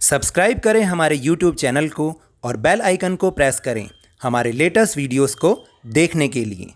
Subscribe करें हमारे YouTube channel को और बेल आइकन को प्रेस करें हमारे लेटेस्ट वीडियोस को देखने के लिए।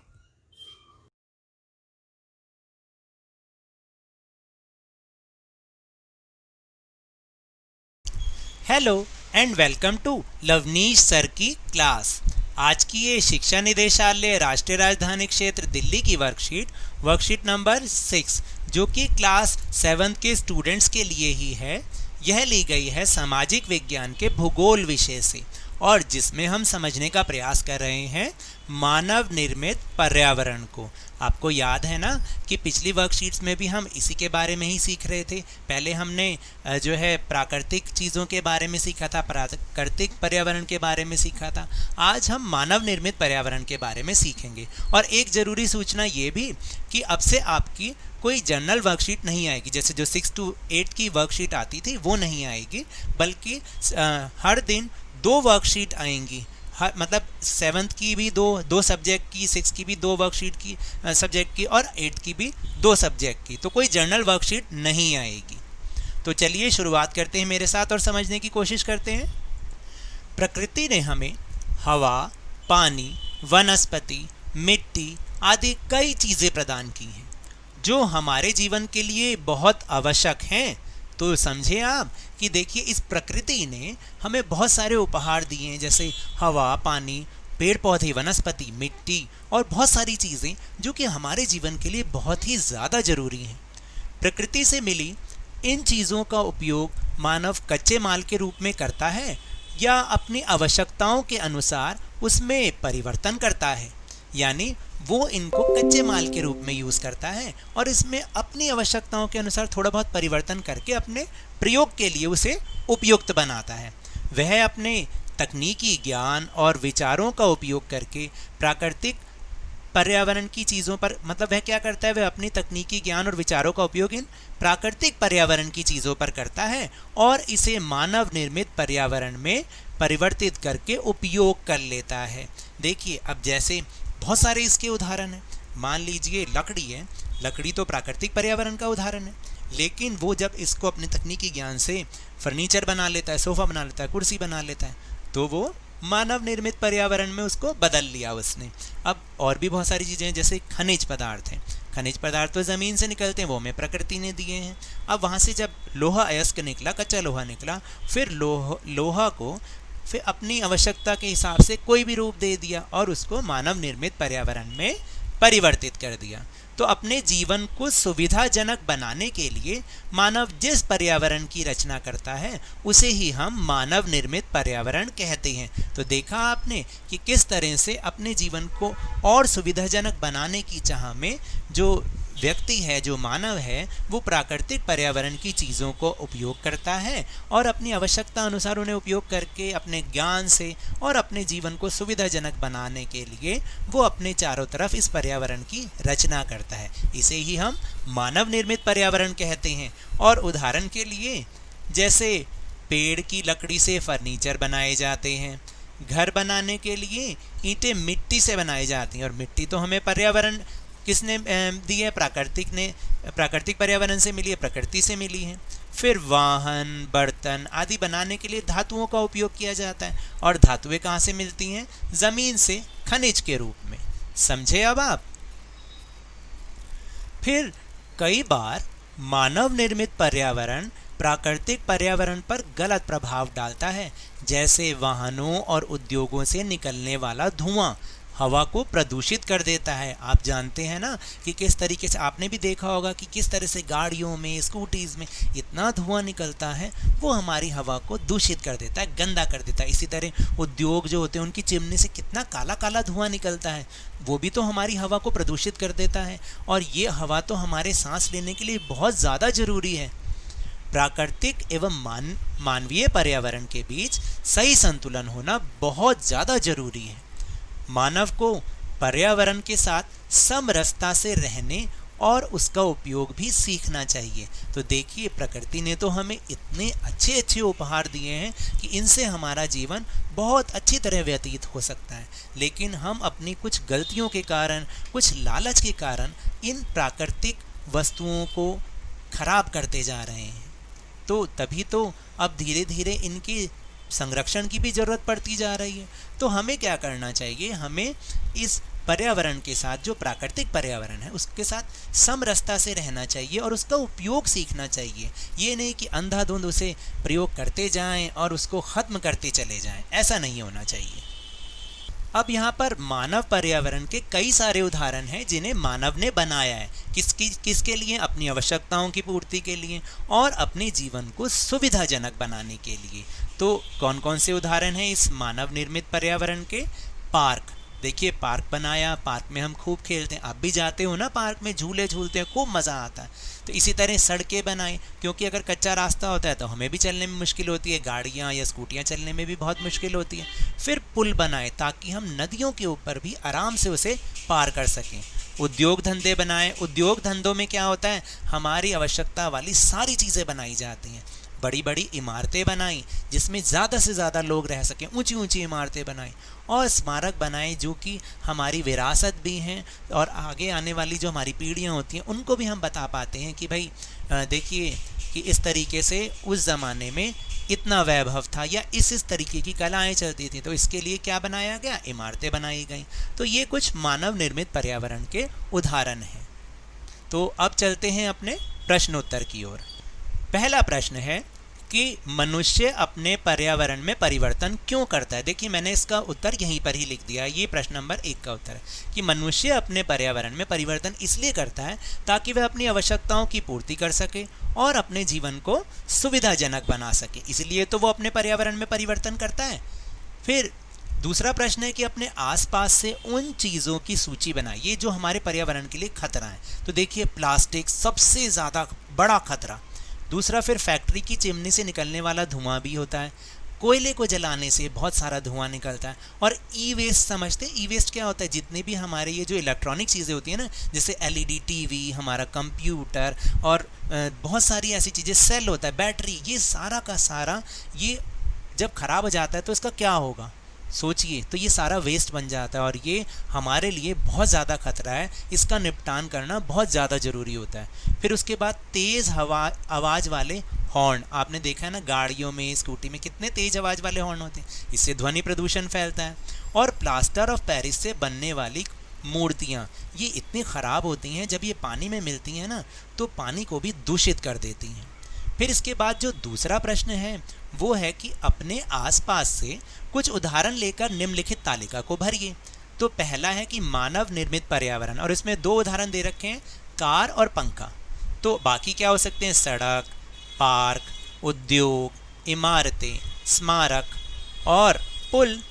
Hello and welcome to Lavneesh sir की क्लास। आज की ये शिक्षा निदेशालय राष्ट्रीय राजधानी क्षेत्र दिल्ली की वर्कशीट नंबर 6 जो कि क्लास 7 के स्टूडेंट्स के लिए ही है। यह ली गई है सामाजिक विज्ञान के भूगोल विषय से और जिसमें हम समझने का प्रयास कर रहे हैं मानव निर्मित पर्यावरण को। आपको याद है ना कि पिछली वर्कशीट्स में भी हम इसी के बारे में ही सीख रहे थे। पहले हमने जो है प्राकृतिक चीज़ों के बारे में सीखा था, प्राकृतिक पर्यावरण के बारे में सीखा था। आज हम मानव निर्मित पर्यावरण के बारे में सीखेंगे। और एक ज़रूरी सूचना ये भी कि अब से आपकी कोई जनरल वर्कशीट नहीं आएगी, जैसे जो 6 to 8 की वर्कशीट आती थी वो नहीं आएगी, बल्कि हर दिन 2 वर्कशीट आएंगी। मतलब 7th की भी दो सब्जेक्ट की, 6 की भी 2 वर्कशीट की सब्जेक्ट की और 8 की भी 2 सब्जेक्ट की। तो कोई जनरल वर्कशीट नहीं आएगी। तो चलिए शुरुआत करते हैं मेरे साथ और समझने की कोशिश करते हैं। प्रकृति ने हमें हवा, पानी, वनस्पति, मिट्टी आदि कई चीज़ें प्रदान की हैं जो हमारे जीवन के लिए बहुत आवश्यक हैं। तो समझे आप कि देखिए इस प्रकृति ने हमें बहुत सारे उपहार दिए हैं, जैसे हवा, पानी, पेड़ पौधे, वनस्पति, मिट्टी और बहुत सारी चीज़ें जो कि हमारे जीवन के लिए बहुत ही ज़्यादा ज़रूरी हैं। प्रकृति से मिली इन चीज़ों का उपयोग मानव कच्चे माल के रूप में करता है या अपनी आवश्यकताओं के अनुसार उसमें परिवर्तन करता है, यानी वो इनको कच्चे माल के रूप में यूज़ करता है और इसमें अपनी आवश्यकताओं के अनुसार थोड़ा बहुत परिवर्तन करके अपने प्रयोग के लिए उसे उपयुक्त बनाता है। वह अपने तकनीकी ज्ञान और विचारों का उपयोग करके प्राकृतिक पर्यावरण की चीज़ों पर, मतलब वह क्या करता है, वह अपनी तकनीकी ज्ञान और विचारों का उपयोग इन प्राकृतिक पर्यावरण की चीज़ों पर करता है और इसे मानव निर्मित पर्यावरण में परिवर्तित करके उपयोग कर लेता है। देखिए अब जैसे बहुत सारे इसके उदाहरण हैं। मान लीजिए लकड़ी है, लकड़ी तो प्राकृतिक पर्यावरण का उदाहरण है, लेकिन वो जब इसको अपने तकनीकी ज्ञान से फर्नीचर बना लेता है, सोफ़ा बना लेता है, कुर्सी बना लेता है, तो वो मानव निर्मित पर्यावरण में उसको बदल लिया उसने। अब और भी बहुत सारी चीज़ें हैं, जैसे खनिज पदार्थ हैं। खनिज पदार्थ तो ज़मीन से निकलते हैं, वो हमें प्रकृति ने दिए हैं। अब वहाँ से जब लोहा अयस्क निकला, कच्चा लोहा निकला, फिर लोहा को फिर अपनी आवश्यकता के हिसाब से कोई भी रूप दे दिया और उसको मानव निर्मित पर्यावरण में परिवर्तित कर दिया। तो अपने जीवन को सुविधाजनक बनाने के लिए मानव जिस पर्यावरण की रचना करता है उसे ही हम मानव निर्मित पर्यावरण कहते हैं। तो देखा आपने कि किस तरह से अपने जीवन को और सुविधाजनक बनाने की चाह में जो व्यक्ति है, जो मानव है, वो प्राकृतिक पर्यावरण की चीज़ों को उपयोग करता है और अपनी आवश्यकता अनुसार उन्हें उपयोग करके अपने ज्ञान से और अपने जीवन को सुविधाजनक बनाने के लिए वो अपने चारों तरफ इस पर्यावरण की रचना करता है। इसे ही हम मानव निर्मित पर्यावरण कहते हैं। और उदाहरण के लिए जैसे पेड़ की लकड़ी से फर्नीचर बनाए जाते हैं, घर बनाने के लिए ईंटें मिट्टी से बनाई जाती हैं और मिट्टी तो हमें पर्यावरण किसने दी है, प्राकृतिक पर्यावरण से मिली है, प्रकृति से मिली है। फिर वाहन, बर्तन आदि बनाने के लिए धातुओं का उपयोग किया जाता है और धातुएं कहाँ से मिलती हैं, ज़मीन से, खनिज के रूप में। समझे अब आप। फिर कई बार मानव निर्मित पर्यावरण प्राकृतिक पर्यावरण पर गलत प्रभाव डालता है, जैसे वाहनों और उद्योगों से निकलने वाला धुआं हवा को प्रदूषित कर देता है। आप जानते हैं ना कि किस तरीके से, आपने भी देखा होगा कि किस तरह से गाड़ियों में, स्कूटीज़ में इतना धुआं निकलता है, वो हमारी हवा को दूषित कर देता है, गंदा कर देता है। इसी तरह उद्योग जो होते हैं उनकी चिमनी से कितना काला काला धुआं निकलता है, वो भी तो हमारी हवा को प्रदूषित कर देता है। और ये हवा तो हमारे सांस लेने के लिए बहुत ज़्यादा ज़रूरी है। प्राकृतिक एवं मानवीय पर्यावरण के बीच सही संतुलन होना बहुत ज़्यादा ज़रूरी है। मानव को पर्यावरण के साथ समरसता से रहने और उसका उपयोग भी सीखना चाहिए। तो देखिए प्रकृति ने तो हमें इतने अच्छे अच्छे उपहार दिए हैं कि इनसे हमारा जीवन बहुत अच्छी तरह व्यतीत हो सकता है, लेकिन हम अपनी कुछ गलतियों के कारण, कुछ लालच के कारण इन प्राकृतिक वस्तुओं को खराब करते जा रहे हैं। तो तभी तो अब धीरे धीरे इनकी संरक्षण की भी ज़रूरत पड़ती जा रही है। तो हमें क्या करना चाहिए, हमें इस पर्यावरण के साथ, जो प्राकृतिक पर्यावरण है उसके साथ समरसता से रहना चाहिए और उसका उपयोग सीखना चाहिए। ये नहीं कि अंधाधुंध उसे प्रयोग करते जाएं और उसको ख़त्म करते चले जाएं, ऐसा नहीं होना चाहिए। अब यहाँ पर मानव पर्यावरण के कई सारे उदाहरण हैं जिन्हें मानव ने बनाया है। किसके लिए? अपनी आवश्यकताओं की पूर्ति के लिए और अपने जीवन को सुविधाजनक बनाने के लिए। तो कौन कौन से उदाहरण हैं इस मानव निर्मित पर्यावरण के? पार्क, देखिए पार्क बनाया, पार्क में हम खूब खेलते हैं। आप भी जाते हो ना पार्क में, झूले झूलते हैं, खूब मज़ा आता है। तो इसी तरह सड़कें बनाएं, क्योंकि अगर कच्चा रास्ता होता है तो हमें भी चलने में मुश्किल होती है, गाड़ियाँ या स्कूटियाँ चलने में भी बहुत मुश्किल होती है। फिर पुल बनाएं ताकि हम नदियों के ऊपर भी आराम से उसे पार कर सकें। उद्योग धंधे बनाएं, उद्योग धंधों में क्या होता है, हमारी आवश्यकता वाली सारी चीज़ें बनाई जाती हैं। बड़ी बड़ी इमारतें बनाई जिसमें ज़्यादा से ज़्यादा लोग रह सकें, ऊंची ऊंची इमारतें बनाई। और स्मारक बनाए जो कि हमारी विरासत भी हैं और आगे आने वाली जो हमारी पीढ़ियां होती हैं उनको भी हम बता पाते हैं कि भाई देखिए कि इस तरीके से उस ज़माने में इतना वैभव था या इस तरीके की कलाएं चलती थी, तो इसके लिए क्या बनाया गया, इमारतें बनाई गई। तो ये कुछ मानव निर्मित पर्यावरण के उदाहरण हैं। तो अब चलते हैं अपने प्रश्नोत्तर की ओर। पहला प्रश्न है कि मनुष्य अपने पर्यावरण में परिवर्तन क्यों करता है। देखिए मैंने इसका उत्तर यहीं पर ही लिख दिया है, ये प्रश्न नंबर 1 का उत्तर है कि मनुष्य अपने पर्यावरण में परिवर्तन इसलिए करता है ताकि वह अपनी आवश्यकताओं की पूर्ति कर सके और अपने जीवन को सुविधाजनक बना सके, इसलिए तो वो अपने पर्यावरण में परिवर्तन करता है। फिर दूसरा प्रश्न है कि अपने आसपास से उन चीज़ों की सूची बनाइए जो हमारे पर्यावरण के लिए खतरा है। तो देखिए प्लास्टिक सबसे ज़्यादा बड़ा खतरा। दूसरा फिर फैक्ट्री की चिमनी से निकलने वाला धुआं भी होता है, कोयले को जलाने से बहुत सारा धुआं निकलता है। और ई वेस्ट समझते हैं, ई वेस्ट क्या होता है, जितने भी हमारे ये जो इलेक्ट्रॉनिक चीज़ें होती हैं ना, जैसे एलईडी टीवी, हमारा कंप्यूटर और बहुत सारी ऐसी चीज़ें, सेल होता है, बैटरी, ये सारा का सारा ये जब ख़राब हो जाता है तो इसका क्या होगा सोचिए। तो ये सारा वेस्ट बन जाता है और ये हमारे लिए बहुत ज़्यादा खतरा है, इसका निपटान करना बहुत ज़्यादा ज़रूरी होता है। फिर उसके बाद तेज़ आवाज़ वाले हॉर्न, आपने देखा है ना गाड़ियों में, स्कूटी में कितने तेज़ आवाज़ वाले हॉर्न होते हैं, इससे ध्वनि प्रदूषण फैलता है। और प्लास्टर ऑफ पेरिस से बनने वाली मूर्तियाँ, ये इतनी ख़राब होती हैं, जब ये पानी में मिलती हैं ना तो पानी को भी दूषित कर देती हैं। फिर इसके बाद जो दूसरा प्रश्न है वो है कि अपने आसपास से कुछ उदाहरण लेकर निम्नलिखित तालिका को भरिए। तो पहला है कि मानव निर्मित पर्यावरण, और इसमें 2 उदाहरण दे रखे हैं, कार और पंखा। तो बाकी क्या हो सकते हैं, सड़क, पार्क, उद्योग, इमारतें, स्मारक और पुल।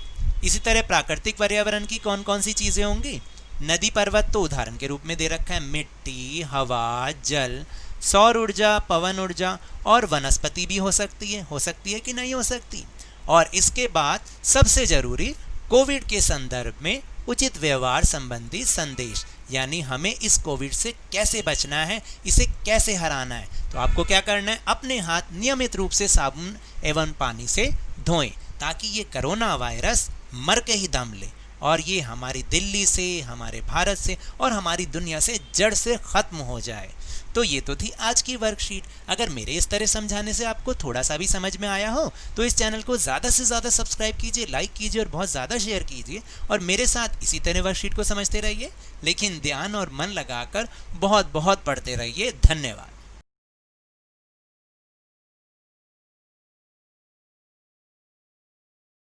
इसी तरह प्राकृतिक पर्यावरण की कौन कौन सी चीज़ें होंगी, नदी पर्वत तो उदाहरण के रूप में दे रखा है, मिट्टी, हवा, जल, सौर ऊर्जा, पवन ऊर्जा और वनस्पति भी हो सकती है कि नहीं हो सकती। और इसके बाद सबसे ज़रूरी कोविड के संदर्भ में उचित व्यवहार संबंधी संदेश, यानी हमें इस कोविड से कैसे बचना है, इसे कैसे हराना है। तो आपको क्या करना है, अपने हाथ नियमित रूप से साबुन एवं पानी से धोएं ताकि ये कोरोना वायरस मर के ही दम ले और ये हमारी दिल्ली से, हमारे भारत से और हमारी दुनिया से जड़ से ख़त्म हो जाए। तो ये तो थी आज की वर्कशीट। अगर मेरे इस तरह समझाने से आपको थोड़ा सा भी समझ में आया हो तो इस चैनल को ज़्यादा से ज़्यादा सब्सक्राइब कीजिए, लाइक कीजिए और बहुत ज़्यादा शेयर कीजिए और मेरे साथ इसी तरह वर्कशीट को समझते रहिए, लेकिन ध्यान और मन लगाकर बहुत बहुत पढ़ते रहिए। धन्यवाद।